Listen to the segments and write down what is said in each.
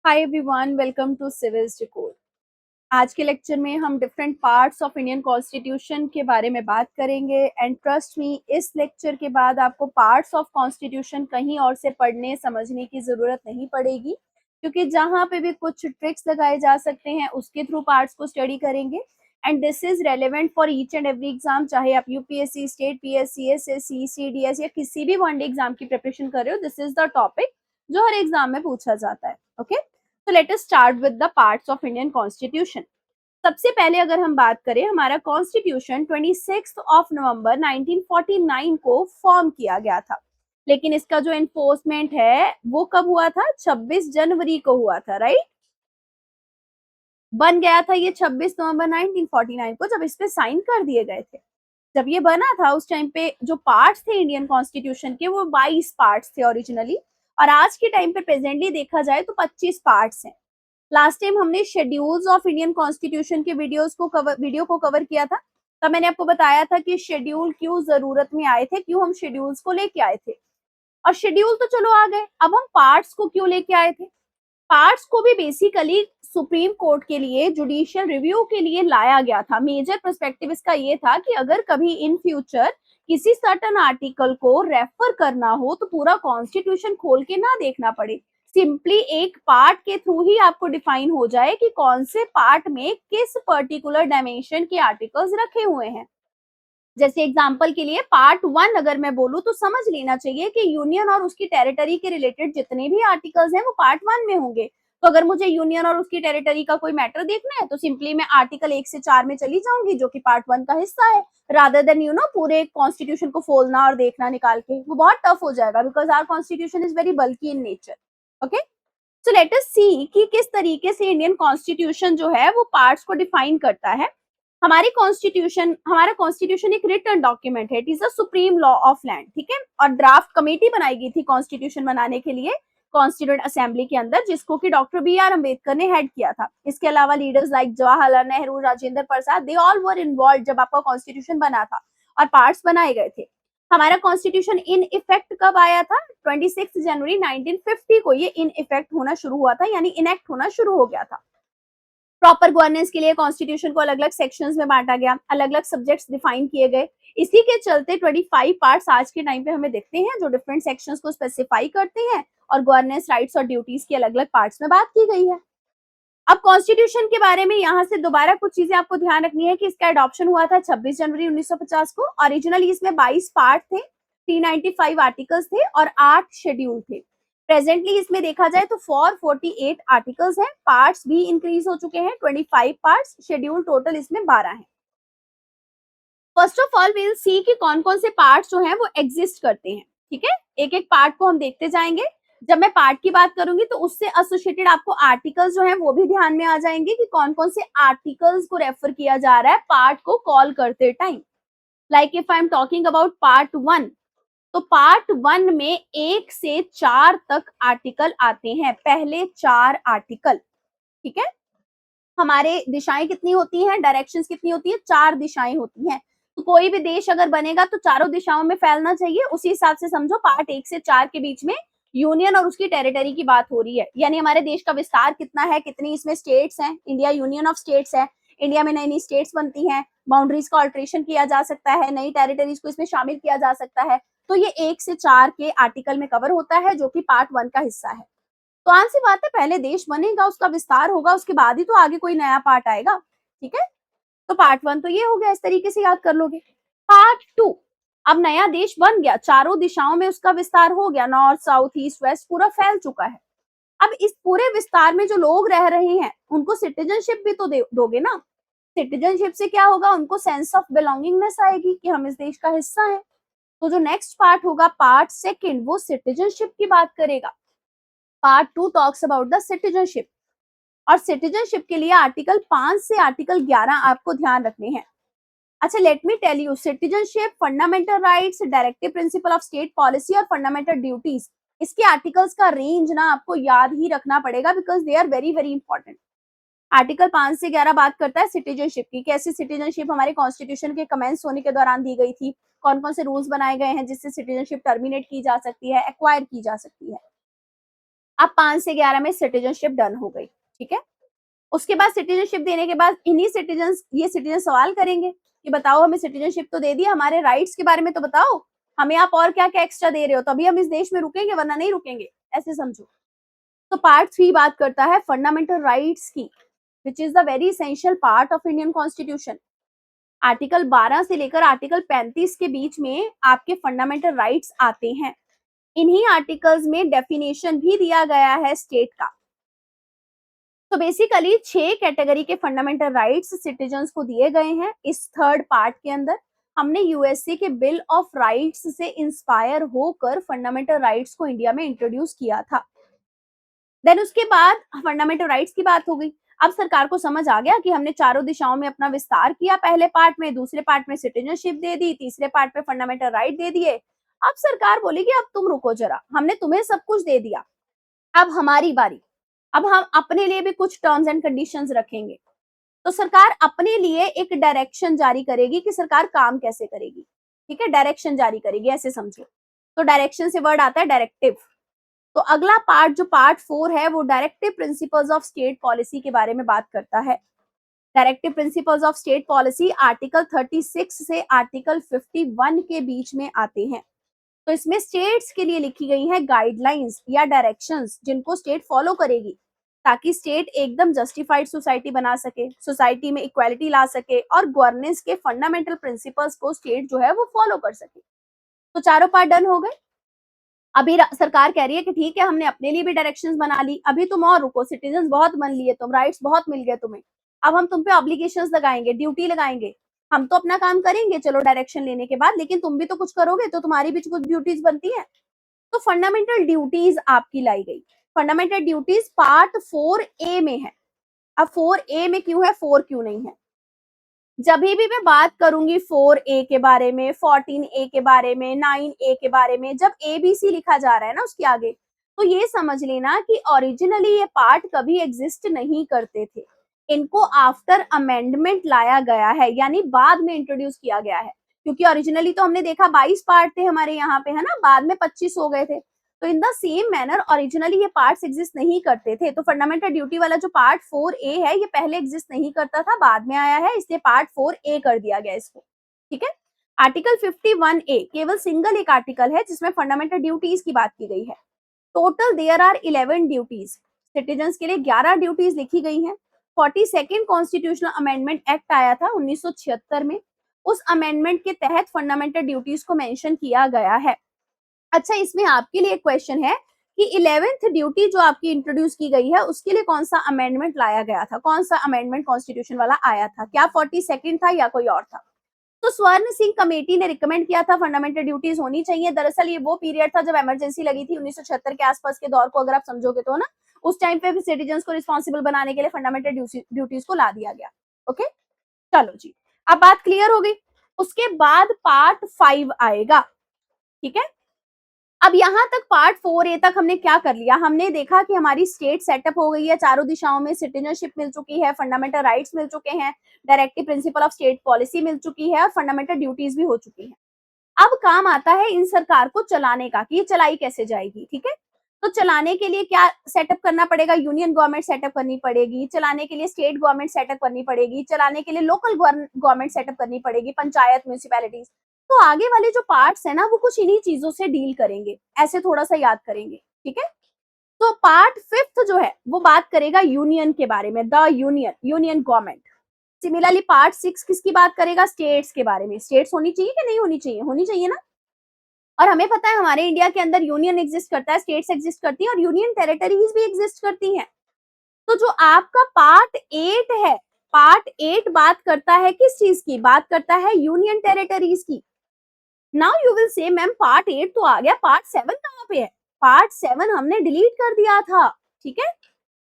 Hi everyone, welcome to civils decode. आज के lecture में हम different parts of Indian constitution के बारे में बात करेंगे एंड ट्रस्ट मी, इस लेक्चर के बाद आपको पार्ट्स ऑफ कॉन्स्टिट्यूशन कहीं और से पढ़ने समझने की ज़रूरत नहीं पड़ेगी, क्योंकि जहाँ पे भी कुछ ट्रिक्स लगाए जा सकते हैं उसके थ्रू पार्ट्स को स्टडी करेंगे। And this is relevant for each and every exam, चाहे आप UPSC, state PSC, SSC, CDS या किसी भी वनडे एग्जाम की प्रिपरेशन कर रहे हो, दिस इज द टॉपिक जो हर एग्जाम में पूछा जाता है। Okay, so let us start with the parts of Indian Constitution. सबसे पहले अगर हम बात करें, हमारा कॉन्स्टिट्यूशन 26 ऑफ नवंबर 1949 को फॉर्म किया गया था, लेकिन इसका जो एनफोर्समेंट है वो कब हुआ था? 26 जनवरी को हुआ था, राइट। बन गया था ये 26 नवंबर 1949 को, जब इस पे साइन कर दिए गए थे। जब ये बना था उस टाइम पे जो पार्ट्स थे इंडियन कॉन्स्टिट्यूशन के, वो 22 पार्ट्स थे ओरिजिनली, और आज के टाइम पे प्रेजेंटली देखा जाए तो 25 पार्ट्स हैं। लास्ट टाइम हमने शेड्यूल्स ऑफ इंडियन कॉन्स्टिट्यूशन के वीडियो को कवर किया था। तब मैंने आपको बताया था कि शेड्यूल क्यों जरूरत में आए थे, क्यों हम शेड्यूल्स को लेके आए थे। और शेड्यूल तो चलो आ गए, अब हम पार्ट्स को क्यों लेके आए थे? पार्ट्स को भी बेसिकली सुप्रीम कोर्ट के लिए जुडिशियल रिव्यू के लिए लाया गया था। मेजर पर्सपेक्टिव इसका ये था कि अगर कभी इन फ्यूचर किसी सर्टन आर्टिकल को रेफर करना हो तो पूरा कॉन्स्टिट्यूशन खोल के ना देखना पड़े, सिंपली एक पार्ट के थ्रू ही आपको डिफाइन हो जाए कि कौन से पार्ट में किस पर्टिकुलर डायमेंशन के आर्टिकल्स रखे हुए हैं। जैसे एग्जाम्पल के लिए पार्ट 1 अगर मैं बोलूं तो समझ लेना चाहिए कि यूनियन और उसकी टेरिटरी के रिलेटेड जितने भी आर्टिकल्स हैं वो पार्ट 1 में होंगे। तो अगर मुझे यूनियन और उसकी टेरिटरी का कोई मैटर देखना है तो सिंपली मैं आर्टिकल 1 से 4 में चली जाऊंगी, जो कि पार्ट 1 का हिस्सा है, रादर देन पूरे कॉन्स्टिट्यूशन को फोलना और देखना निकाल के, वो बहुत टफ हो जाएगा, because our constitution is very bulky in nature. Okay, so let us see कि किस तरीके से इंडियन कॉन्स्टिट्यूशन जो है वो पार्ट्स को डिफाइन करता है। हमारा कॉन्स्टिट्यूशन एक रिटन डॉक्यूमेंट है, it is a supreme law of land, ठीक है। और ड्राफ्ट कमेटी बनाई गई थी कॉन्स्टिट्यूशन बनाने के लिए कॉन्स्टिट्यूएंट असेंबली के अंदर, जिसको कि डॉक्टर बी आर अम्बेडकर ने हेड किया था। इसके अलावा leaders like Jawaharlal Nehru, Rajendra Prasad, they all were involve जब आपका कॉन्स्टिट्यूशन बना था और पार्ट्स बनाए गए थे। हमारा कॉन्स्टिट्यूशन इन इफेक्ट कब आया था? 26 जनवरी 1950 को ये इन इफेक्ट होना शुरू हुआ था, यानी इनेक्ट होना शुरू हो गया था। प्रॉपर गवर्नेंस के लिए कॉन्स्टिट्यूशन को अलग अलग सेक्शंस में बांटा गया, अलग अलग सब्जेक्ट्स डिफाइन किए गए। इसी के चलते 25 पार्ट्स आज के टाइम पे हमें दिखते हैं जो डिफरेंट सेक्शंस को स्पेसिफाई करते हैं, और गवर्नेंस, राइट्स और ड्यूटीज की अलग अलग पार्ट्स में बात की गई है। अब कॉन्स्टिट्यूशन के बारे में यहाँ से दोबारा कुछ चीजें आपको ध्यान रखनी है कि इसका एडॉप्शन हुआ था 26 जनवरी 1950 को। ओरिजिनली इसमें 22 पार्ट थे, 395 आर्टिकल्स थे और 8 शेड्यूल थे। प्रेजेंटली इसमें देखा जाए तो 448 आर्टिकल्स हैं, पार्ट्स भी इंक्रीज हो चुके हैं, 25 पार्ट्स, शेड्यूल टोटल इसमें 12 हैं। First of all we will see कि कौन कौन से पार्ट्स जो हैं वो एग्जिस्ट करते हैं, ठीक है। एक एक पार्ट को हम देखते जाएंगे। जब मैं पार्ट की बात करूंगी तो उससे एसोसिएटेड आपको आर्टिकल्स जो हैं वो भी ध्यान में आ जाएंगे कि कौन कौन से आर्टिकल्स को रेफर किया जा रहा है पार्ट को कॉल करते time. Like if I am talking about part 1, तो पार्ट 1 में 1 से 4 तक आर्टिकल आते हैं, पहले 4 आर्टिकल, ठीक है। हमारे दिशाएं कितनी होती हैं, डायरेक्शंस कितनी होती है? 4 दिशाएं होती हैं। तो कोई भी देश अगर बनेगा तो चारों दिशाओं में फैलना चाहिए, उसी हिसाब से समझो पार्ट 1 से 4 के बीच में यूनियन और उसकी टेरिटरी की बात हो रही है, यानी हमारे देश का विस्तार कितना है, कितनी इसमें स्टेट्स हैं, इंडिया यूनियन ऑफ स्टेट्स है, इंडिया में नई नई स्टेट्स बनती हैं, बाउंड्रीज का अल्ट्रेशन किया जा सकता है, नई टेरिटरीज को इसमें शामिल किया जा सकता है। तो ये 1 से 4 के आर्टिकल में कवर होता है, जो कि पार्ट 1 का हिस्सा है। तो आम सी बात है, पहले देश बनेगा, उसका विस्तार होगा, उसके बाद ही तो आगे कोई नया पार्ट आएगा, ठीक है। तो पार्ट 1 तो ये हो गया, इस तरीके से याद कर लोगे। पार्ट 2, अब नया देश बन गया, चारों दिशाओं में उसका विस्तार हो गया, नॉर्थ साउथ ईस्ट वेस्ट पूरा फैल चुका है। अब इस पूरे विस्तार में जो लोग रह रहे हैं उनको सिटीजनशिप भी तो दोगे ना। सिटीजनशिप से क्या होगा? उनको सेंस ऑफ बिलोंगिंगनेस आएगी कि हम इस देश का हिस्सा है। तो जो नेक्स्ट पार्ट होगा, पार्ट 2, वो सिटीजनशिप की बात करेगा। Part 2 talks about the citizenship, और सिटीजनशिप के लिए आर्टिकल 5 से आर्टिकल 11 आपको ध्यान रखने हैं। अच्छा, let me tell you, citizenship, fundamental rights, directive principle of state policy और फंडामेंटल ड्यूटीज, इसके आर्टिकल्स का रेंज ना आपको याद ही रखना पड़ेगा, because they are very very important. Article 5 से 11 बात करता है सिटीजनशिप की, कैसे सिटीजनशिप हमारे कॉन्स्टिट्यूशन के कमेंस होने के दौरान दी गई थी, कौन कौन से रूल्स बनाए गए हैं जिससे सिटीजनशिप टर्मिनेट की जा सकती है, एक्वायर की जा सकती है। अब 5 से 11 में सिटीजनशिप डन हो गई, ठीक है। उसके बाद सिटीजनशिप देने के बाद इन्हीं सिटीजन सवाल करेंगे कि बताओ हमें सिटीजनशिप तो दे दिया, हमारे राइट्स के बारे में तो बताओ, हमें आप और क्या क्या एक्स्ट्रा दे रहे हो, तभी हम इस देश में रुकेंगे वरना नहीं रुकेंगे, ऐसे समझो। तो पार्ट 3 बात करता है फंडामेंटल राइट्स की, which is the very essential part of Indian constitution. Article 12 से लेकर आर्टिकल 35 के बीच में आपके फंडामेंटल राइट्स आते हैं। इन्हीं आर्टिकल्स में डेफिनेशन भी दिया गया है स्टेट का। तो बेसिकली 6 कैटेगरी के फंडामेंटल राइट्स सिटीजन्स को दिए गए हैं इस थर्ड पार्ट के अंदर। हमने यूएसए के बिल ऑफ राइट्स से इंस्पायर होकर फंडामेंटल राइट्स को इंडिया में इंट्रोड्यूस किया था। देन उसके बाद फंडामेंटल राइट्स की बात हो गई। अब सरकार को समझ आ गया कि हमने चारों दिशाओं में अपना विस्तार किया, पहले पार्ट में, दूसरे पार्ट में सिटीजनशिप दे दी, तीसरे पार्ट में फंडामेंटल राइट दे दिए। अब सरकार बोलेगी अब तुम रुको जरा, हमने तुम्हें सब कुछ दे दिया, अब हमारी बारी, अब हम अपने लिए भी कुछ टर्म्स एंड कंडीशंस रखेंगे। तो सरकार अपने लिए एक डायरेक्शन जारी करेगी कि सरकार काम कैसे करेगी, ठीक है, डायरेक्शन जारी करेगी, ऐसे समझो। तो डायरेक्शन से वर्ड आता है डायरेक्टिव। तो अगला पार्ट जो पार्ट 4 है वो directive principles of state policy के बारे में बात करता है। Directive principles of state policy article 36 से आर्टिकल 51 के बीच में आते हैं। तो इसमें स्टेट्स के लिए लिखी गई है गाइडलाइंस या डायरेक्शंस जिनको स्टेट फॉलो करेगी, ताकि स्टेट एकदम जस्टिफाइड सोसाइटी बना सके, सोसाइटी में इक्वालिटी ला सके और गवर्नेंस के फंडामेंटल प्रिंसिपल्स को स्टेट जो है वो फॉलो कर सके। तो चारों पार्ट डन हो गए। अभी सरकार कह रही है कि ठीक है हमने अपने लिए भी डायरेक्शंस बना ली, अभी तुम और रुको, सिटीजन बहुत बन लिए तुम, राइट्स बहुत मिल गए तुम्हें, अब हम तुम पे ऑब्लिगेशंस लगाएंगे, ड्यूटी लगाएंगे। हम तो अपना काम करेंगे चलो डायरेक्शन लेने के बाद, लेकिन तुम भी तो कुछ करोगे, तो तुम्हारी भी कुछ ड्यूटीज बनती है। तो फंडामेंटल ड्यूटीज आपकी लाई गई। फंडामेंटल ड्यूटीज पार्ट 4A में है। अब 4A में क्यों है, 4 क्यों नहीं है? जब भी मैं बात करूंगी 4A के बारे में, 14A के बारे में, 9A के बारे में, जब ABC लिखा जा रहा है ना उसके आगे, तो ये समझ लेना कि ओरिजिनली ये पार्ट कभी एग्जिस्ट नहीं करते थे, इनको आफ्टर अमेंडमेंट लाया गया है, यानी बाद में इंट्रोड्यूस किया गया है। क्योंकि ओरिजिनली तो हमने देखा 22 पार्ट थे हमारे यहाँ पे, है ना, बाद में 25 हो गए थे। तो in the same manner originally ये पार्ट्स एग्जिस्ट नहीं करते थे। तो फंडामेंटल ड्यूटी वाला जो पार्ट 4A है ये पहले एग्जिस्ट नहीं करता था, बाद में आया है, इसलिए पार्ट 4A कर दिया गया इसको, ठीक है। आर्टिकल 51A केवल सिंगल एक आर्टिकल है जिसमें फंडामेंटल ड्यूटीज की बात की गई है। Total there are 11 duties, citizens के लिए 11 ड्यूटीज लिखी गई हैं। 42nd कॉन्स्टिट्यूशनल अमेंडमेंट एक्ट आया था 1976 में, उस अमेंडमेंट के तहत फंडामेंटल ड्यूटीज को मेंशन किया गया है। अच्छा, इसमें आपके लिए क्वेश्चन है कि 11th ड्यूटी जो आपकी इंट्रोड्यूस की गई है उसके लिए कौन सा अमेंडमेंट लाया गया था, कौन सा अमेंडमेंट कॉन्स्टिट्यूशन वाला आया था, क्या 42nd था या कोई और था? तो स्वर्ण सिंह कमेटी ने रिकमेंड किया था फंडामेंटल ड्यूटीज होनी चाहिए। दरअसल ये वो पीरियड था जब इमरजेंसी लगी थी 1976 के आसपास के दौर को अगर आप समझोगे तो ना, उस टाइम पे सिटीजन्स को रिस्पॉन्सिबल बनाने के लिए फंडामेंटल ड्यूटीज को ला दिया गया। ओके, चलो जी, अब बात क्लियर हो गई। उसके बाद पार्ट 5 आएगा, ठीक है। अब यहाँ तक पार्ट 4A तक हमने क्या कर लिया, हमने देखा कि हमारी स्टेट सेटअप हो गई है, चारों दिशाओं में सिटीजनशिप मिल चुकी है, फंडामेंटल राइट्स मिल चुके हैं, directive principle of state policy मिल चुकी है और फंडामेंटल ड्यूटीज भी हो चुकी है। अब काम आता है इन सरकार को चलाने का कि ये चलाई कैसे जाएगी, ठीक है। तो चलाने के लिए क्या सेटअप करना पड़ेगा, यूनियन गवर्नमेंट सेटअप करनी पड़ेगी, चलाने के लिए स्टेट गवर्नमेंट सेटअप करनी पड़ेगी, चलाने के लिए लोकल गवर्नमेंट सेटअप करनी पड़ेगी, पंचायत, म्यूनिसिपैलिटीज। तो आगे वाले जो पार्ट्स है ना वो कुछ इन्हीं चीजों से डील करेंगे, ऐसे थोड़ा सा याद करेंगे, ठीक है। तो पार्ट 5 जो है वो बात करेगा यूनियन के बारे में, the union government. Similarly part 6 किसकी बात करेगा, स्टेट्स के बारे में। स्टेट्स होनी चाहिए कि नहीं होनी चाहिए, होनी चाहिए ना। और हमें पता है हमारे इंडिया के अंदर यूनियन एग्जिस्ट करता है, स्टेट्स एग्जिस्ट करती है और यूनियन टेरिटरीज भी एग्जिस्ट करती हैं। तो जो आपका पार्ट 8 है, पार्ट 8 बात करता है किस चीज की, बात करता है यूनियन टेरिटरीज की। Now you will say ma'am part 8 तो आ गया, पार्ट 7 कहाँ पे है? पार्ट 7 हमने डिलीट कर दिया था, ठीक है।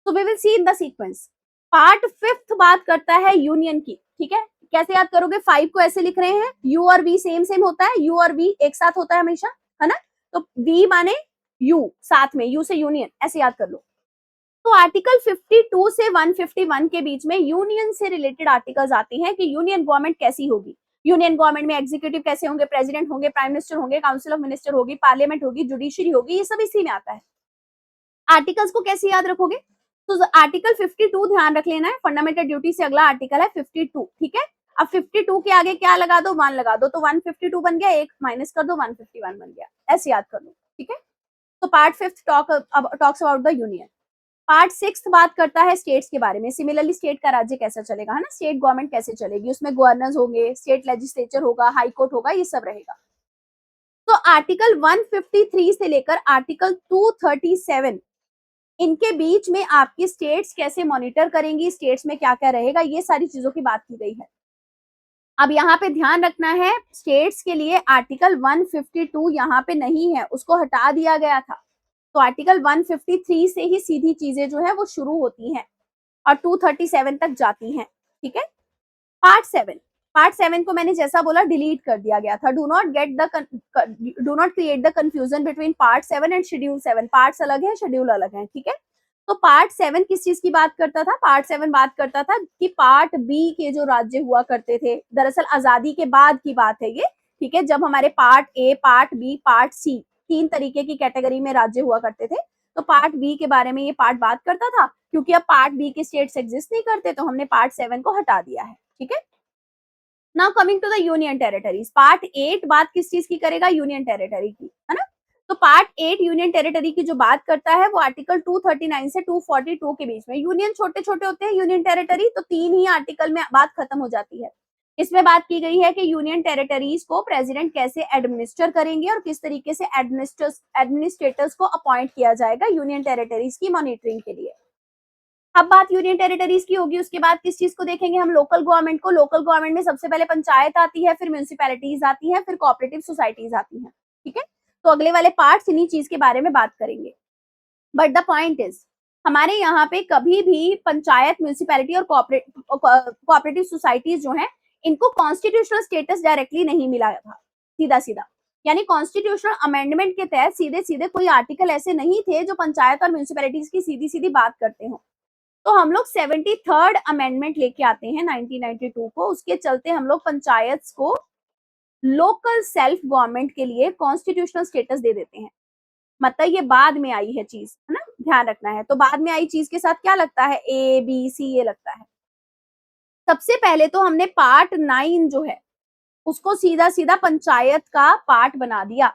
तो we will see in the sequence. Part 5 बात करता है यूनियन की, ठीक है। कैसे याद करोगे, 5 को ऐसे लिख रहे हैं, यू और वी सेम सेम होता है, यू और वी एक साथ होता है हमेशा, है ना। तो वी माने यू, साथ में यू से यूनियन, ऐसे याद कर लो। तो आर्टिकल 52 से 151 के बीच में यूनियन से रिलेटेड आर्टिकल्स आते हैं कि यूनियन गवर्नमेंट कैसी होगी। यूनियन गवर्नमेंट में एग्जीक्यूटिव कैसे होंगे, प्रेसिडेंट होंगे, प्राइम मिनिस्टर होंगे, काउंसिल ऑफ मिनिस्टर होगी, पार्लियामेंट होगी, जुडिशरी होगी, ये सब इसी में आता है। आर्टिकल्स को कैसे याद रखोगे? तो आर्टिकल 52 ध्यान रख लेना है, फंडामेंटल ड्यूटी से अगला आर्टिकल है 52, ठीक है। अब 52 के आगे क्या लगा दो, 1 लगा दो, तो 152 बन गया, एक माइनस कर दो, 151 बन गया, ऐसे याद कर लो, ठीक है। तो part 5 talks about the union. Part 6 बात करता है स्टेट्स के बारे में। सिमिलरली स्टेट का राज्य कैसा चलेगा, है ना, स्टेट गवर्नमेंट कैसे चलेगी, उसमें गवर्नर्स होंगे, स्टेट लेजिस्लेचर होगा, हाई कोर्ट होगा, ये सब रहेगा। तो आर्टिकल 153 से लेकर आर्टिकल 237 इनके बीच में आपकी स्टेट्स कैसे मॉनिटर करेंगी, स्टेट्स में क्या क्या रहेगा, ये सारी चीजों की बात की गई है। अब यहाँ पे ध्यान रखना है, स्टेट्स के लिए आर्टिकल 152 यहाँ पे नहीं है, उसको हटा दिया गया था। तो आर्टिकल 153 से ही सीधी चीजें जो है वो शुरू होती हैं और 237 तक जाती हैं, ठीक है। पार्ट 7 को मैंने जैसा बोला डिलीट कर दिया गया था। Do not create the confusion between part 7 and schedule 7। Parts अलग है, शेड्यूल अलग है, ठीक है। तो पार्ट 7 किस चीज की बात करता था? पार्ट 7 बात करता था कि पार्ट बी के जो राज्य हुआ करते थे, दरअसल आजादी के बाद की बात है ये, ठीक है, जब हमारे part A, part B, part C, 3 तरीके की कैटेगरी में राज्य हुआ करते थे। तो पार्ट बी के बारे में ये पार्ट बात करता था। क्योंकि अब पार्ट बी के स्टेट्स एग्जिस्ट नहीं करते, तो हमने पार्ट 7 को हटा दिया है, ठीक है। Now coming to the union territories. Part 8 बात किस चीज की करेगा? यूनियन टेरिटरी की, है ना। तो पार्ट 8 यूनियन टेरिटरी की जो बात करता है वो आर्टिकल 239 से 242 के बीच में। यूनियन छोटे छोटे होते हैं, यूनियन टेरिटरी तो 3 ही आर्टिकल में बात खत्म हो जाती है। इसमें बात की गई है कि यूनियन टेरिटरीज को प्रेसिडेंट कैसे एडमिनिस्टर करेंगे और किस तरीके से एडमिनिस्ट्रेटर्स को अपॉइंट किया जाएगा यूनियन टेरिटरीज की मॉनिटरिंग के लिए। अब बात यूनियन टेरिटरीज की होगी, उसके बाद किस चीज को देखेंगे हम? लोकल गवर्नमेंट को। लोकल गवर्नमेंट में सबसे पहले पंचायत आती है, फिर म्यूनिसिपैलिटीज आती हैं, फिर कोऑपरेटिव सोसाइटीज आती हैं, ठीक है। तो अगले वाले पार्ट्स इन्हीं चीज के बारे में बात करेंगे। बट द पॉइंट इज, हमारे यहाँ पे कभी भी पंचायत, म्यूनिसिपैलिटी और कोऑपरेटिव सोसाइटीज जो है, इनको कॉन्स्टिट्यूशनल स्टेटस डायरेक्टली नहीं मिला था सीधा सीधा। यानी कॉन्स्टिट्यूशनल अमेंडमेंट के तहत सीधे सीधे कोई आर्टिकल ऐसे नहीं थे जो पंचायत और म्यूनिसिपैलिटीज की सीधी सीधी बात करते हो। तो हम लोग 73rd अमेंडमेंट लेके आते हैं 1992 को। उसके चलते हम लोग पंचायत को लोकल सेल्फ गवर्नमेंट के लिए कॉन्स्टिट्यूशनल स्टेटस दे देते हैं। मतलब ये बाद में आई है चीज, है ना, ध्यान रखना है। तो बाद में आई चीज के साथ क्या लगता है? ए बी सी ये लगता है। सबसे पहले तो हमने पार्ट 9 जो है उसको सीधा सीधा पंचायत का पार्ट बना दिया।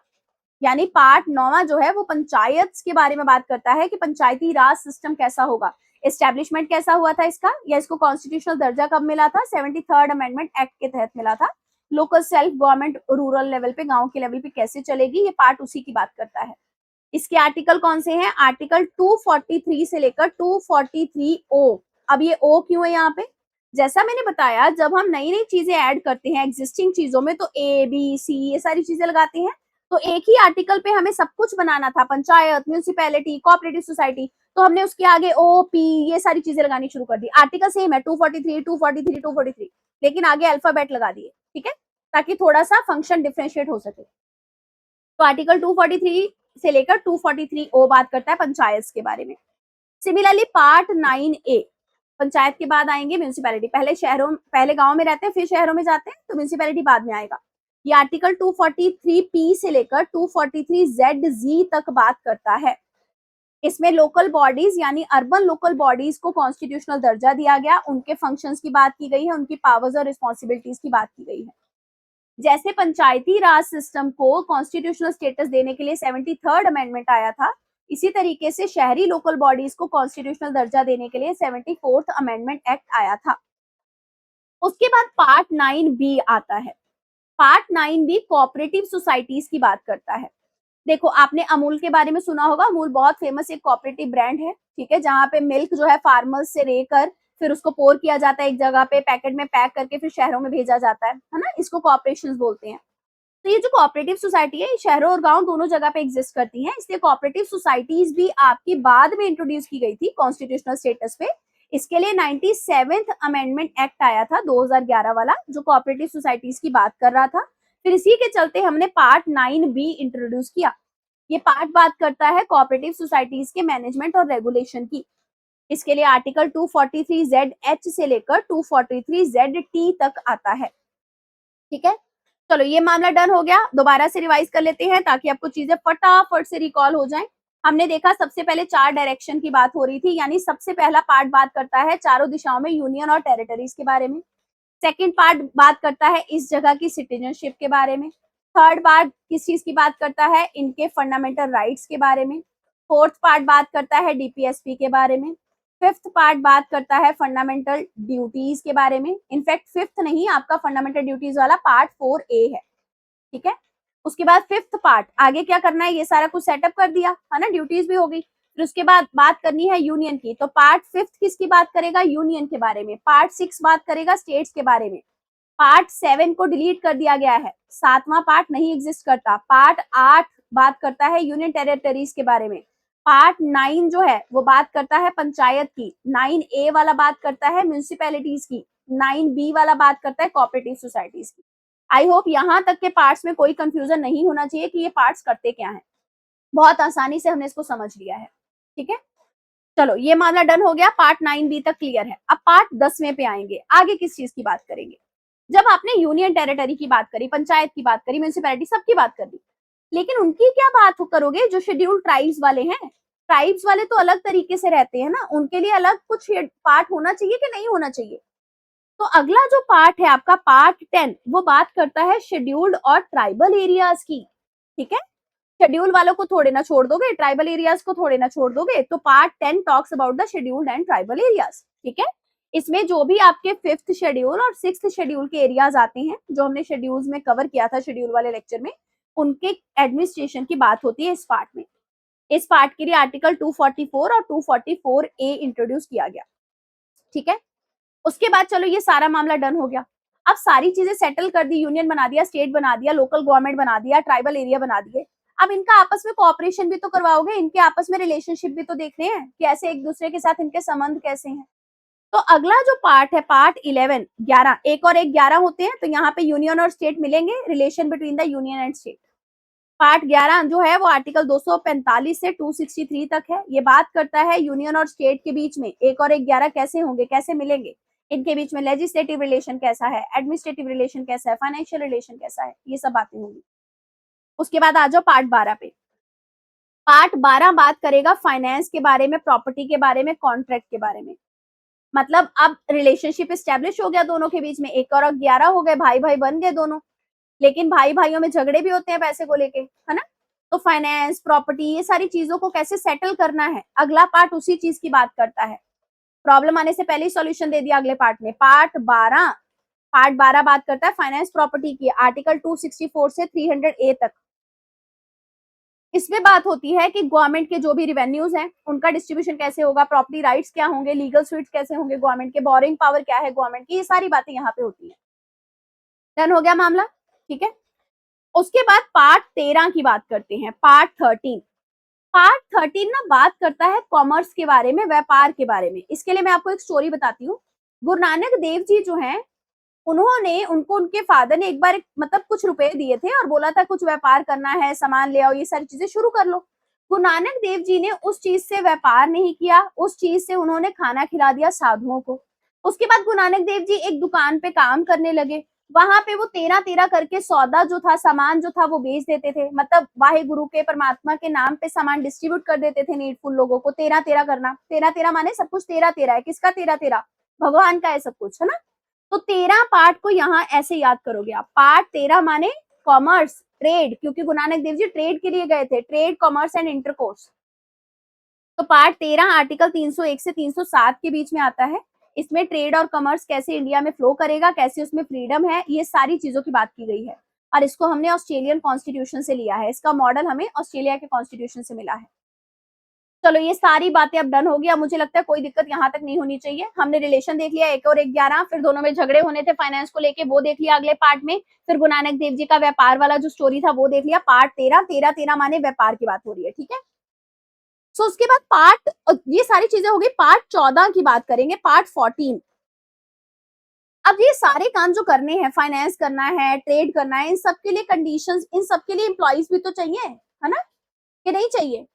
यानी पार्ट 9 जो है वो पंचायत के बारे में बात करता है कि पंचायती राज सिस्टम कैसा होगा, एस्टेब्लिशमेंट कैसा हुआ था इसका, या इसको कॉन्स्टिट्यूशनल दर्जा कब मिला था? 73rd अमेंडमेंट एक्ट के तहत मिला था। Local self government rural level पे, गांव के लेवल पे कैसे चलेगी, ये पार्ट उसी की बात करता है। इसके आर्टिकल कौन से हैं? आर्टिकल 243 से लेकर 243 ओ। अब ये ओ क्यों है यहाँ पे? जैसा मैंने बताया, जब हम नई नई चीजें ऐड करते हैं एग्जिस्टिंग चीजों में, तो ए बी सी ये सारी चीजें लगाते हैं। तो एक ही आर्टिकल पे हमें सब कुछ बनाना था, पंचायत, म्यूनिसिपैलिटी, कोऑपरेटिव सोसाइटी, तो हमने उसके आगे ओ पी ये सारी चीजें लगानी शुरू कर दी। आर्टिकल सेम है 243, 243, 243, लेकिन आगे अल्फाबेट लगा दिए, ठीक है, ताकि थोड़ा सा फंक्शन डिफरेंशिएट हो सके। तो आर्टिकल 243 से लेकर 243 ओ बात करता है पंचायत के बारे में। सिमिलरली पार्ट 9A, पंचायत के बाद आएंगे म्यूनिसिपैलिटी। पहले गांव में रहते हैं, फिर शहरों में जाते हैं, तो म्यूनिसिपैलिटी बाद में आएगा। ये आर्टिकल 243P से लेकर 243ZZ तक बात करता है। इसमें लोकल बॉडीज यानी अर्बन लोकल बॉडीज को कॉन्स्टिट्यूशनल दर्जा दिया गया, उनके फंक्शंस की बात की गई है, उनकी पावर्स और रिस्पॉन्सिबिलिटीज की बात की गई है। जैसे पंचायती राज सिस्टम को कॉन्स्टिट्यूशनल स्टेटस देने के लिए 73rd अमेंडमेंट आया था, इसी तरीके से शहरी लोकल बॉडीज को कॉन्स्टिट्यूशनल दर्जा देने के लिए 74th अमेंडमेंट एक्ट आया था। उसके बाद पार्ट 9B आता है। पार्ट 9B कोऑपरेटिव सोसाइटीज की बात करता है। देखो, आपने अमूल के बारे में सुना होगा। अमूल बहुत फेमस एक कोऑपरेटिव ब्रांड है, ठीक है, जहां पे मिल्क जो है फार्मर्स से लेकर फिर उसको पोर किया जाता है एक जगह पे, पैकेट में पैक करके फिर शहरों में भेजा जाता है ना, इसको कोऑपरेशंस बोलते हैं। तो ये जो कोऑपरेटिव सोसाइटी है, शहरों और गांव दोनों जगह पे एग्जिस्ट करती हैं, इसलिए कोऑपरेटिव सोसाइटीज भी आपकी बाद में इंट्रोड्यूस की गई थी कॉन्स्टिट्यूशनल स्टेटस पे। इसके लिए 97th अमेंडमेंट एक्ट आया था 2011 वाला, जो कोऑपरेटिव सोसाइटीज की बात कर रहा था। फिर इसी के चलते हमने पार्ट 9B इंट्रोड्यूस किया। ये पार्ट बात करता है कोऑपरेटिव सोसाइटीज के मैनेजमेंट और रेगुलेशन की। इसके लिए आर्टिकल 243ZH से लेकर 243ZT तक आता है, ठीक है। चलो, ये मामला डन हो गया। दोबारा से रिवाइज कर लेते हैं ताकि आपको चीजें फटाफट से रिकॉल हो जाएं। हमने देखा सबसे पहले 4 डायरेक्शन की बात हो रही थी, यानी सबसे पहला पार्ट बात करता है चारों दिशाओं में यूनियन और टेरिटरीज के बारे में। सेकंड पार्ट बात करता है इस जगह की सिटीजनशिप के बारे में। थर्ड पार्ट किस चीज की बात करता है, इनके फंडामेंटल राइट्स के बारे में। फोर्थ पार्ट बात करता है डीपीएसपी के बारे में। फिफ्थ पार्ट बात करता है फंडामेंटल ड्यूटीज के बारे में। इनफैक्ट फिफ्थ नहीं, आपका फंडामेंटल ड्यूटीज वाला पार्ट 4A है, ठीक है। उसके बाद फिफ्थ पार्ट आगे क्या करना है, ये सारा कुछ सेटअप कर दिया है ना, ड्यूटीज भी हो गई। फिर उसके बाद बात करनी है यूनियन की, तो पार्ट फिफ्थ किसकी बात करेगा, यूनियन के बारे में। पार्ट 6 बात करेगा स्टेट्स के बारे में। पार्ट 7 को डिलीट कर दिया गया है, 7वां पार्ट नहीं एग्जिस्ट करता। पार्ट 8 बात करता है यूनियन टेरिटरीज के बारे में। पार्ट 9 जो है वो बात करता है पंचायत की। 9A वाला बात करता है म्यूनिसिपैलिटीज की। 9B वाला बात करता है कोऑपरेटिव सोसाइटीज की। आई होप यहाँ तक के पार्ट्स में कोई कंफ्यूजन नहीं होना चाहिए कि ये पार्ट्स करते क्या हैं। बहुत आसानी से हमने इसको समझ लिया है, ठीक है। चलो ये मामला डन हो गया, पार्ट 9B तक क्लियर है। अब पार्ट 10वें पे आएंगे, आगे किस चीज की बात करेंगे। जब आपने यूनियन टेरिटरी की बात करी, पंचायत की बात करी, म्यूनिसिपैलिटी सबकी बात कर दी, लेकिन उनकी क्या बात करोगे जो शेड्यूल्ड ट्राइब्स वाले हैं। ट्राइब्स वाले तो अलग तरीके से रहते हैं ना, उनके लिए अलग कुछ पार्ट होना चाहिए कि नहीं होना चाहिए। तो अगला जो पार्ट है आपका पार्ट 10, वो बात करता है शेड्यूल्ड और ट्राइबल एरियाज की, ठीक है। शेड्यूल वालों को थोड़े ना छोड़ दोगे, ट्राइबल एरियाज को थोड़े ना छोड़ दोगे। तो part 10 talks about the scheduled and tribal areas, ठीक है। इसमें जो भी आपके 5th शेड्यूल और 6th शेड्यूल के एरियाज आते हैं, जो हमने शेड्यूल्स में कवर किया था शेड्यूल वाले लेक्चर में, उनके एडमिनिस्ट्रेशन की बात होती है इस पार्ट में। इस पार्ट के लिए आर्टिकल 244 और 244A इंट्रोड्यूस किया गया, ठीक है। उसके बाद चलो ये सारा मामला डन हो गया। अब सारी चीजें सेटल कर दी, यूनियन बना दिया, स्टेट बना दिया, लोकल गवर्नमेंट बना दिया, ट्राइबल एरिया बना दिए। अब इनका आपस में कोऑपरेशन भी तो करवाओगे, इनके आपस में रिलेशनशिप भी तो देखने हैं कि ऐसे एक दूसरे के साथ इनके संबंध कैसे हैं। तो अगला जो पार्ट है पार्ट 11, 11, एक और एक 11 होते हैं, तो यहाँ पे यूनियन और स्टेट मिलेंगे, relation between the union and state. Part 11 जो है वो आर्टिकल 245 से 263 तक है। ये बात करता है यूनियन और स्टेट के बीच में एक और एक 11 कैसे होंगे, कैसे मिलेंगे, इनके बीच में लेजिस्लेटिव रिलेशन कैसा है, एडमिनिस्ट्रेटिव रिलेशन कैसा है, फाइनेंशियल रिलेशन कैसा है, ये सब बातें होंगी। उसके बाद आ जाओ पार्ट 12 पे। पार्ट 12 बात करेगा फाइनेंस के बारे में, प्रॉपर्टी के बारे में, कॉन्ट्रैक्ट के बारे में। मतलब अब रिलेशनशिप एस्टेब्लिश हो गया दोनों के बीच में, एक और 11 हो गए, भाई भाई बन गए दोनों। लेकिन भाई भाइयों में झगड़े भी होते हैं पैसे को लेके, है ना। तो फाइनेंस, प्रॉपर्टी, ये सारी चीजों को कैसे सेटल करना है, अगला पार्ट उसी चीज की बात करता है। प्रॉब्लम आने से पहले ही सॉल्यूशन दे दिया अगले पार्ट में। पार्ट 12 बात करता है फाइनेंस प्रॉपर्टी की, आर्टिकल 264 से 300A तक। इसमें बात होती है कि गवर्नमेंट के जो भी रिवेन्यूज हैं उनका डिस्ट्रीब्यूशन कैसे होगा, प्रॉपर्टी राइट्स क्या होंगे, लीगल स्वीट्स कैसे होंगे गवर्नमेंट के, बोरिंग पावर क्या है गवर्नमेंट की, ये सारी बातें यहाँ पे होती है। डन हो गया मामला, ठीक है। उसके बाद पार्ट 13 की बात करते हैं, पार्ट 13। पार्ट 13 ना बात करता है कॉमर्स के बारे में, व्यापार के बारे में। इसके लिए मैं आपको एक स्टोरी बताती हूँ। गुरु नानक देव जी जो हैं, उन्होंने उनको उनके फादर ने एक बार मतलब कुछ रुपए दिए थे और बोला था कुछ व्यापार करना है, सामान ले आओ, ये सारी चीजें शुरू कर लो। गुरु नानक देव जी ने उस चीज से व्यापार नहीं किया, उस चीज से उन्होंने खाना खिला दिया साधुओं को। उसके बाद गुरु नानक देव जी एक दुकान पे काम करने लगे। वहां पे वो 13-13 करके सौदा जो था, सामान जो था वो बेच देते थे। मतलब वाहे गुरु के परमात्मा के नाम पे सामान डिस्ट्रीब्यूट कर देते थे नीडफुल लोगों को। 13-13 करना, 13-13 माने सब कुछ 13-13 है। किसका 13-13? भगवान का है सब कुछ, है ना। तो 13 पार्ट को यहाँ ऐसे याद करोगे आप। पार्ट 13 माने कॉमर्स, ट्रेड, क्योंकि गुरु नानक देव जी ट्रेड के लिए गए थे, ट्रेड, कॉमर्स एंड इंटरकोर्स। तो पार्ट 13 आर्टिकल 301 से 307 के बीच में आता है। इसमें ट्रेड और कॉमर्स कैसे इंडिया में फ्लो करेगा, कैसे उसमें फ्रीडम है, ये सारी चीजों की बात की गई है। और इसको हमने ऑस्ट्रेलियन कॉन्स्टिट्यूशन से लिया है, इसका मॉडल हमें ऑस्ट्रेलिया के कॉन्स्टिट्यूशन से मिला है। चलो ये सारी बातें अब डन हो गई। अब मुझे लगता है कोई दिक्कत यहाँ तक नहीं होनी चाहिए। हमने रिलेशन देख लिया, एक और एक 11, फिर दोनों में झगड़े होने थे फाइनेंस को लेके, वो देख लिया अगले पार्ट में। फिर गुरु नानक देव जी का व्यापार वाला जो स्टोरी था वो देख लिया। पार्ट 13 माने व्यापार की बात हो रही है, ठीक है। सो उसके बाद पार्ट, ये सारी चीजें हो गई। पार्ट 14 की बात करेंगे, पार्ट 14। अब ये सारे काम जो करने हैं, फाइनेंस करना है, ट्रेड करना है, इन सब के लिए कंडीशंस, इन सब के लिए एम्प्लॉइज भी तो चाहिए, है ना, कि नहीं चाहिए।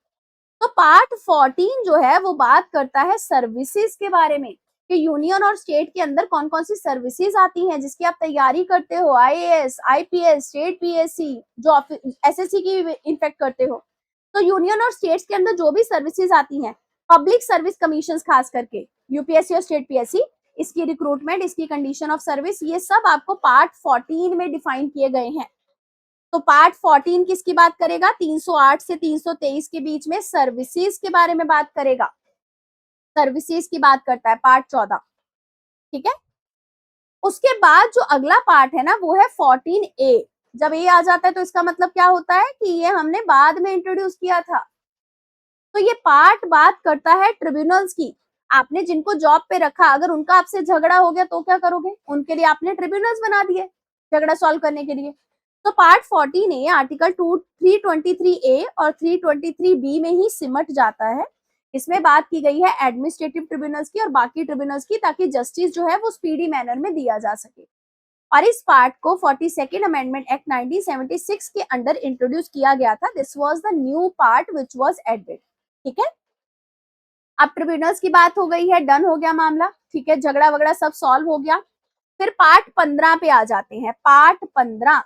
तो पार्ट 14 जो है वो बात करता है सर्विसेज के बारे में, कि यूनियन और स्टेट के अंदर कौन कौन सी सर्विसेज आती हैं जिसकी आप तैयारी करते हो, आईएएस, आईपीएस, स्टेट पीएससी, जो एसएससी की इनफेक्ट करते हो। तो यूनियन और स्टेट्स के अंदर जो भी सर्विसेज आती हैं, पब्लिक सर्विस कमीशन खास करके यूपीएससी और स्टेट पीएससी, इसकी रिक्रूटमेंट, इसकी कंडीशन ऑफ सर्विस, ये सब आपको पार्ट 14 में डिफाइन किए गए हैं। तो पार्ट 14 किसकी बात करेगा? 308 से 323 के बीच में सर्विसेज के बारे में बात करेगा, सर्विसेज की बात करता है पार्ट 14, ठीक है। उसके बाद जो अगला पार्ट है ना वो है 14A। जब ए आ जाता है तो इसका मतलब क्या होता है कि ये हमने बाद में इंट्रोड्यूस किया था। तो ये पार्ट बात करता है ट्रिब्यूनल्स की। आपने जिनको जॉब पे रखा, अगर उनका आपसे झगड़ा हो गया तो क्या करोगे? उनके लिए आपने ट्रिब्यूनल्स बना दिए झगड़ा सॉल्व करने के लिए। तो पार्ट 14A आर्टिकल 323A और 323B में ही सिमट जाता है। इसमें बात की गई है एडमिनिस्ट्रेटिव ट्रिब्यूनल्स की और बाकी ट्रिब्यूनल्स की, ताकि जस्टिस जो है वो स्पीडी मैनर में दिया जा सके। और इस पार्ट को 42nd अमेंडमेंट एक्ट 1976 के अंडर इंट्रोड्यूस किया गया था। This was the new part which was added, ठीक है। अब ट्रिब्यूनल्स की बात हो गई है, डन हो गया मामला, ठीक है, झगड़ा वगड़ा सब सॉल्व हो गया। फिर पार्ट 15 पे आ जाते हैं। पार्ट 15,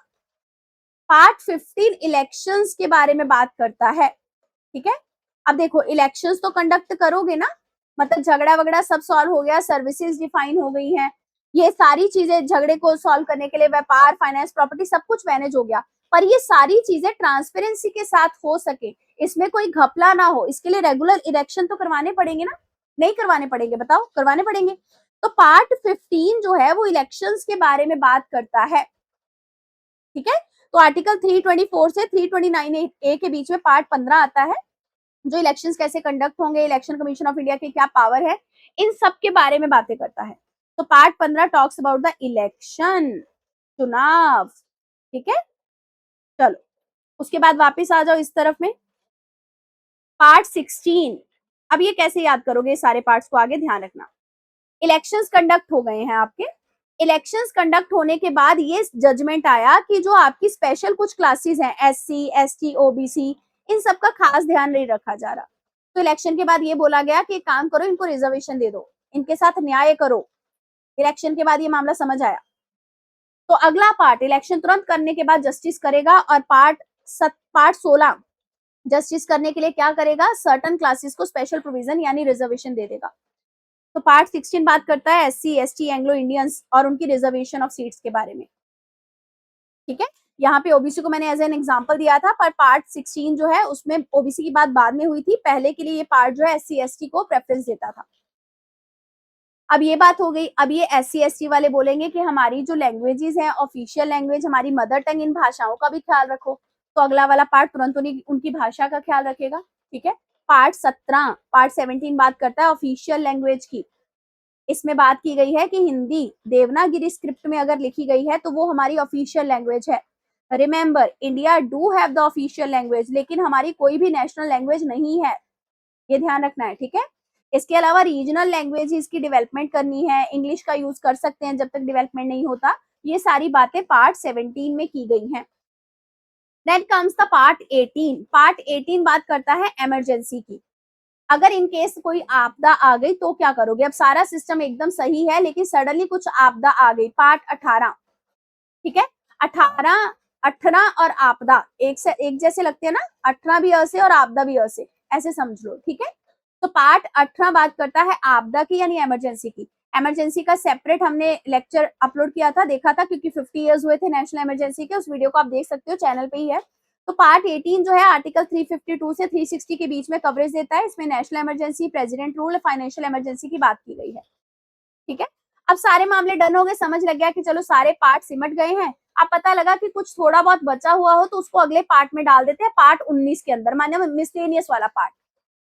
पार्ट 15 इलेक्शंस के बारे में बात करता है, ठीक है। अब देखो, इलेक्शंस तो कंडक्ट करोगे ना, मतलब झगड़ा वगड़ा सब सॉल्व हो गया, सर्विसेज डिफाइन हो गई हैं, ये सारी चीजें झगड़े को सॉल्व करने के लिए व्यापार, फाइनेंस, प्रॉपर्टी सब कुछ मैनेज हो गया। पर ये सारी चीजें ट्रांसपेरेंसी के साथ हो सके, इसमें कोई घपला ना हो, इसके लिए रेगुलर इलेक्शन तो करवाने पड़ेंगे ना? नहीं करवाने पड़ेंगे? बताओ, करवाने पड़ेंगे। तो पार्ट 15 जो है वो इलेक्शंस के बारे में बात करता है, ठीक है। तो आर्टिकल 324 से 329A के बीच में पार्ट 15 आता है, जो इलेक्शंस कैसे कंडक्ट होंगे, इलेक्शन कमीशन ऑफ इंडिया की क्या पावर है, इन सब के बारे में बातें करता है। तो part 15 talks about the election, चुनाव, ठीक है। चलो, उसके बाद वापस आ जाओ इस तरफ में, पार्ट 16। अब ये कैसे याद करोगे सारे पार्ट्स को, आगे ध्यान रखना। इलेक्शंस कंडक्ट हो गए हैं आपके, इलेक्शंस कंडक्ट होने के बाद ये जजमेंट आया कि जो आपकी स्पेशल कुछ क्लासेस हैं, एससी, एसटी, ओबीसी, इन सब का खास ध्यान नहीं रखा जा रहा। तो इलेक्शन के बाद ये बोला गया कि एक काम करो, इनको रिजर्वेशन दे दो, इनके साथ न्याय करो। इलेक्शन के बाद ये मामला समझ आया। तो अगला पार्ट, इलेक्शन तुरंत करने के बाद जस्टिस करेगा, और पार्ट 16 जस्टिस करने के लिए क्या करेगा? सर्टन क्लासेस को स्पेशल प्रोविजन यानी रिजर्वेशन दे देगा। तो पार्ट 16 बात करता है एससी, एसटी, एंग्लो इंडियंस और उनकी रिजर्वेशन ऑफ सीट्स के बारे में, ठीक है। यहाँ पे ओबीसी को मैंने एज एन एग्जांपल दिया था, पर पार्ट 16 जो है उसमें ओबीसी की बात बाद में हुई थी, पहले के लिए ये पार्ट जो है एससी, एसटी को प्रेफरेंस देता था। अब ये बात हो गई। अब ये एससी, एसटी वाले बोलेंगे कि हमारी जो लैंग्वेजेस हैं, ऑफिशियल लैंग्वेज, हमारी मदर टंग, इन भाषाओं का भी ख्याल रखो। तो अगला वाला पार्ट तुरंत उनकी भाषा का ख्याल रखेगा, ठीक है। पार्ट 17, पार्ट 17 बात करता है ऑफिशियल लैंग्वेज की। इसमें बात की गई है कि हिंदी देवनागरी स्क्रिप्ट में अगर लिखी गई है तो वो हमारी ऑफिशियल लैंग्वेज है। Remember, India do have the official language, लेकिन हमारी कोई भी नेशनल लैंग्वेज नहीं है, ये ध्यान रखना है, ठीक है। इसके अलावा रीजनल लैंग्वेज की डेवलपमेंट करनी है, इंग्लिश का यूज कर सकते हैं जब तक डेवलपमेंट नहीं होता। ये सारी बातें पार्ट 17 में की गई हैं। Then comes the part 18। Part 18 बात करता है इमरजेंसी की। अगर इन केस कोई आपदा आ गई तो क्या करोगे? अब सारा सिस्टम एकदम सही है लेकिन सडनली कुछ आपदा आ गई, पार्ट 18, ठीक है। 18, 18 और आपदा एक से एक जैसे लगते हैं ना, 18 भी अ से और आपदा भी अ से, ऐसे समझ लो, ठीक है। तो पार्ट 18 बात करता है आपदा की यानी इमरजेंसी की। इमरजेंसी का सेपरेट हमने लेक्चर अपलोड किया था, देखा था, क्योंकि 50 इयर्स हुए थे नेशनल इमरजेंसी के, उस वीडियो को आप देख सकते हो, चैनल पे ही है। तो पार्ट 18 जो है आर्टिकल 352 से 360 के बीच में कवरेज देता है। इसमें national emergency, president rule, financial emergency की बात की गई है, ठीक है। अब सारे मामले डन हो गए, समझ लग गया कि चलो सारे पार्ट सिमट गए हैं। अब पता लगा कि कुछ थोड़ा बहुत बचा हुआ हो तो उसको अगले पार्ट में डाल देते हैं, पार्ट 19 के अंदर, माने मिसलेनियस वाला पार्ट,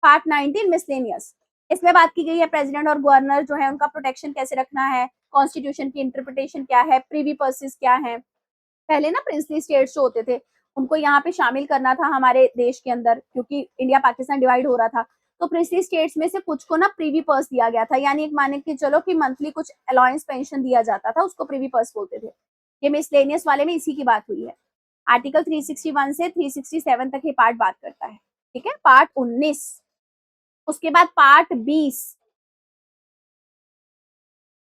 पार्ट 19 मिसलेनियस। इसमें बात की गई है प्रेसिडेंट और गवर्नर जो है उनका प्रोटेक्शन कैसे रखना है, कॉन्स्टिट्यूशन की इंटरप्रिटेशन क्या है, प्रीवी पर्सेस क्या है। पहले ना प्रिंसली स्टेट्स जो होते थे उनको यहाँ पे शामिल करना था हमारे देश के अंदर, क्योंकि इंडिया पाकिस्तान डिवाइड हो रहा था। तो प्रिंसली स्टेट्स में से कुछ को ना प्रीवी पर्स दिया गया था, यानी एक माने कि चलो कि मंथली कुछ अलाउंस पेंशन दिया जाता था, उसको प्रीवी पर्स बोलते थे। ये मिसलेनियस वाले में इसी की बात हुई है। आर्टिकल 361 से 367 तक ये पार्ट बात करता है, ठीक है। पार्ट 19, उसके बाद पार्ट 20।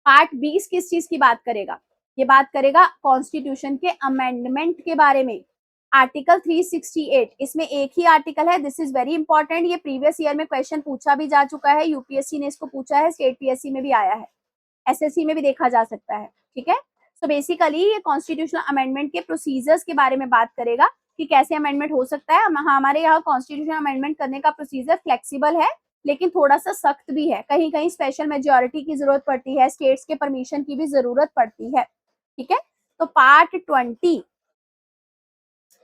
पार्ट 20 किस चीज की बात करेगा? ये बात करेगा कॉन्स्टिट्यूशन के अमेंडमेंट के बारे में, आर्टिकल 368, इसमें एक ही आर्टिकल है, दिस इज वेरी इंपॉर्टेंट, ये प्रीवियस ईयर में क्वेश्चन पूछा भी जा चुका है, यूपीएससी ने इसको पूछा है, स्टेट पीएससी में भी आया है, एसएससी में भी देखा जा सकता है, ठीक है। सो बेसिकली ये कॉन्स्टिट्यूशनल अमेंडमेंट के प्रोसीजर्स के बारे में बात करेगा कि कैसे अमेंडमेंट हो सकता है। हमारे यहाँ कॉन्स्टिट्यूशनल अमेंडमेंट करने का प्रोसीजर फ्लेक्सिबल है, लेकिन थोड़ा सा सख्त भी है, कहीं कहीं स्पेशल मेजोरिटी की जरूरत पड़ती है, स्टेट्स के परमिशन की भी जरूरत पड़ती है, ठीक है। तो पार्ट 20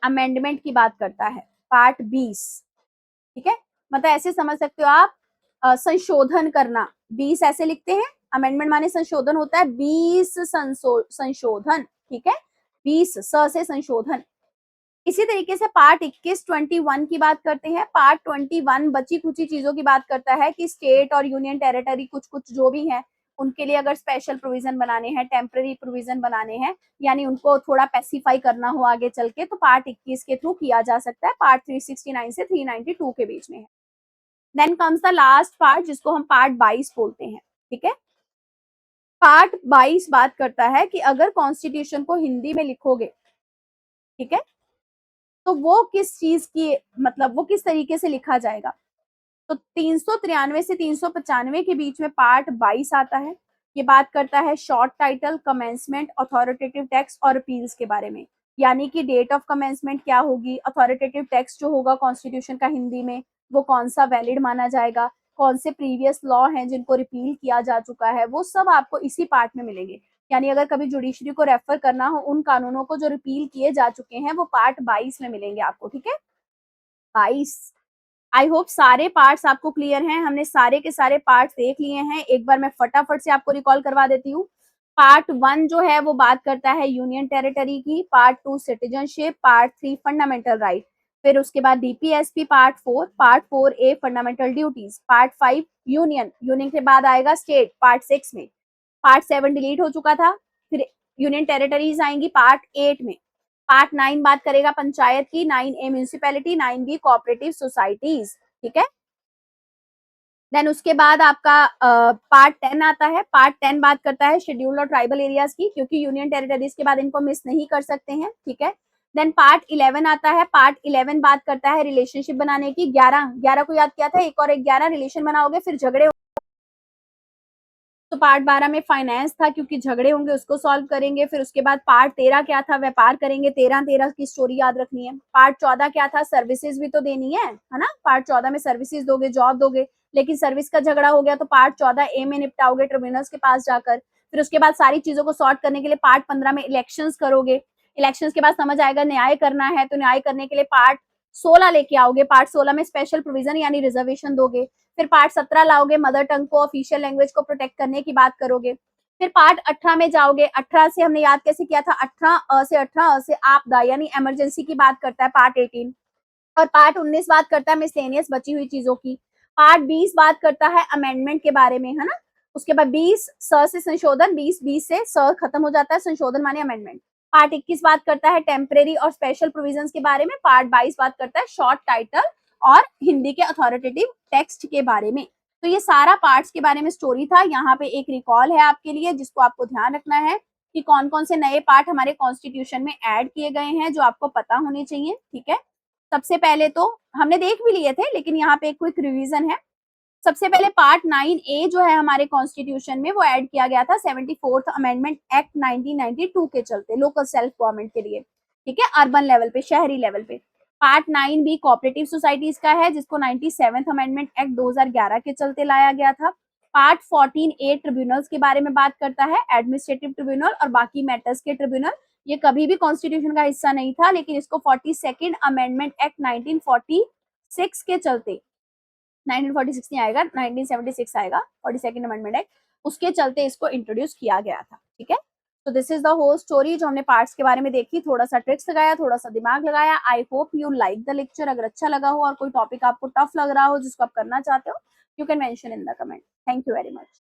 अमेंडमेंट की बात करता है, पार्ट 20, ठीक है, मतलब ऐसे समझ सकते हो आप, संशोधन करना, 20 ऐसे लिखते हैं, अमेंडमेंट माने संशोधन होता है, 20 संशोधन, ठीक है, 20 स से संशोधन। इसी तरीके से पार्ट 21 21 की बात करते हैं। पार्ट 21 बची खुची चीजों की बात करता है कि स्टेट और यूनियन टेरिटरी कुछ कुछ जो भी हैं उनके लिए अगर स्पेशल प्रोविजन बनाने हैं, टेम्पररी प्रोविजन बनाने हैं, यानी उनको थोड़ा पेसिफाई करना हो आगे चल के, तो पार्ट 21 के थ्रू किया जा सकता है, पार्ट 369 से 392 के बीच में है। Then comes the last part जिसको हम पार्ट 22 बोलते हैं, ठीक है। पार्ट 22 बात करता है कि अगर कॉन्स्टिट्यूशन को हिंदी में लिखोगे, ठीक है, तो वो किस चीज की, मतलब वो किस तरीके से लिखा जाएगा। तो 393 से 395 के बीच में पार्ट 22 आता है, ये बात करता है short title, commencement, authoritative text और अपील्स के बारे में, यानी कि डेट ऑफ कमेंसमेंट क्या होगी, अथॉरिटेटिव टेक्स्ट जो होगा कॉन्स्टिट्यूशन का हिंदी में वो कौन सा वैलिड माना जाएगा, कौन से प्रीवियस लॉ हैं जिनको रिपील किया जा चुका है, वो सब आपको इसी पार्ट में मिलेंगे। यानी अगर कभी जुडिशरी को रेफर करना हो उन कानूनों को जो रिपील किए जा चुके हैं वो पार्ट 22 में मिलेंगे आपको, ठीक है, 22। आई होप सारे पार्ट्स आपको क्लियर हैं, हमने सारे के सारे पार्ट्स देख लिए हैं, एक बार मैं फटाफट से आपको रिकॉल करवा देती हूँ। पार्ट 1 जो है वो बात करता है यूनियन टेरिटरी की, part 2 citizenship, part 3 fundamental right, फिर उसके बाद DPSP part 4, part 4A fundamental duties, part 5 union, union के बाद आएगा स्टेट पार्ट 6 में, पार्ट 7 डिलीट हो चुका था, फिर यूनियन टेरिटरीज आएंगी पार्ट 8 में, पार्ट 9 बात करेगा पंचायत की, 9A municipality, 9B cooperative societies, ठीक है। देन उसके बाद आपका पार्ट 10 आता है, पार्ट 10 बात करता है शेड्यूल्ड और ट्राइबल एरियाज की, क्योंकि यूनियन टेरिटरीज के बाद इनको मिस नहीं कर सकते हैं, ठीक है। देन पार्ट 11 आता है, पार्ट 11 बात करता है रिलेशनशिप बनाने की, 11 को याद किया था, एक और एक 11 रिलेशन बनाओगे फिर झगड़े, तो पार्ट 12 में फाइनेंस था क्योंकि झगड़े होंगे उसको सॉल्व करेंगे, फिर उसके बाद पार्ट 13 क्या था, व्यापार करेंगे, 13 की स्टोरी याद रखनी है। पार्ट 14 क्या था, सर्विसेज भी तो देनी है ना, पार्ट 14 में सर्विसेज दोगे, जॉब दोगे, लेकिन सर्विस का झगड़ा हो गया तो पार्ट 14A में निपटाओगे ट्रिब्यूनल्स के पास जाकर। फिर उसके बाद सारी चीजों को सॉर्ट करने के लिए पार्ट 15 में इलेक्शन करोगे, इलेक्शन के बाद समझ आएगा न्याय करना है, तो न्याय करने के लिए पार्ट 16 लेके आओगे, पार्ट 16 में स्पेशल प्रोविजन यानी रिजर्वेशन दोगे, फिर पार्ट 17 लाओगे, मदर टंग को, ऑफिशियल लैंग्वेज को प्रोटेक्ट करने की बात करोगे, फिर पार्ट 18 में जाओगे, 18 से हमने याद कैसे किया था, 18 से आपदा यानी इमरजेंसी की बात करता है पार्ट 18, और पार्ट 19 बात करता है मिसलेनियस बची हुई चीजों की, पार्ट 20 बात करता है अमेंडमेंट के बारे में, है ना। उसके बाद 20 स से संशोधन, 20 से स खत्म हो जाता है, संशोधन माने अमेंडमेंट। पार्ट 21 बात करता है टेम्परेरी और स्पेशल प्रोविजंस के बारे में, पार्ट 22 बात करता है शॉर्ट टाइटल और हिंदी के अथॉरिटेटिव टेक्स्ट के बारे में। तो ये सारा पार्ट्स के बारे में स्टोरी था, यहाँ पे एक रिकॉल है आपके लिए जिसको आपको ध्यान रखना है कि कौन कौन से नए पार्ट हमारे कॉन्स्टिट्यूशन में ऐड किए गए हैं जो आपको पता होने चाहिए, ठीक है। सबसे पहले तो हमने देख भी लिए थे, लेकिन यहाँ पे एक क्विक रिवीजन है। सबसे पहले पार्ट 9A जो है हमारे कॉन्स्टिट्यूशन में वो ऐड किया गया था 74th अमेंडमेंट एक्ट 1992 के चलते, लोकल सेल्फ गवर्नमेंट के लिए, ठीक है, अर्बन लेवल पे, शहरी लेवल पे। पार्ट 9B कोऑपरेटिव सोसाइटीज का है जिसको 97th अमेंडमेंट एक्ट 2011 के चलते लाया गया था। पार्ट 14A ट्रिब्यूनल्स के बारे में बात करता है, एडमिनिस्ट्रेटिव ट्रिब्यूनल और बाकी मैटर्स के ट्रिब्यूनल, ये कभी भी कॉन्स्टिट्यूशन का हिस्सा नहीं था, लेकिन इसको 42nd अमेंडमेंट एक्ट 1946 के चलते, 1946 नहीं आएगा, 1976 आएगा, 42nd अमेंडमेंट एक्ट, उसके चलते इसको इंट्रोड्यूस किया गया था, ठीक है। तो this is the whole story जो हमने पार्ट्स के बारे में देखी, थोड़ा सा ट्रिक्स लगाया, थोड़ा सा दिमाग लगाया। I hope you like the lecture. अगर अच्छा लगा हो और कोई टॉपिक आपको टफ लग रहा हो जिसको आप करना चाहते हो, you can mention in the comment. Thank you very much.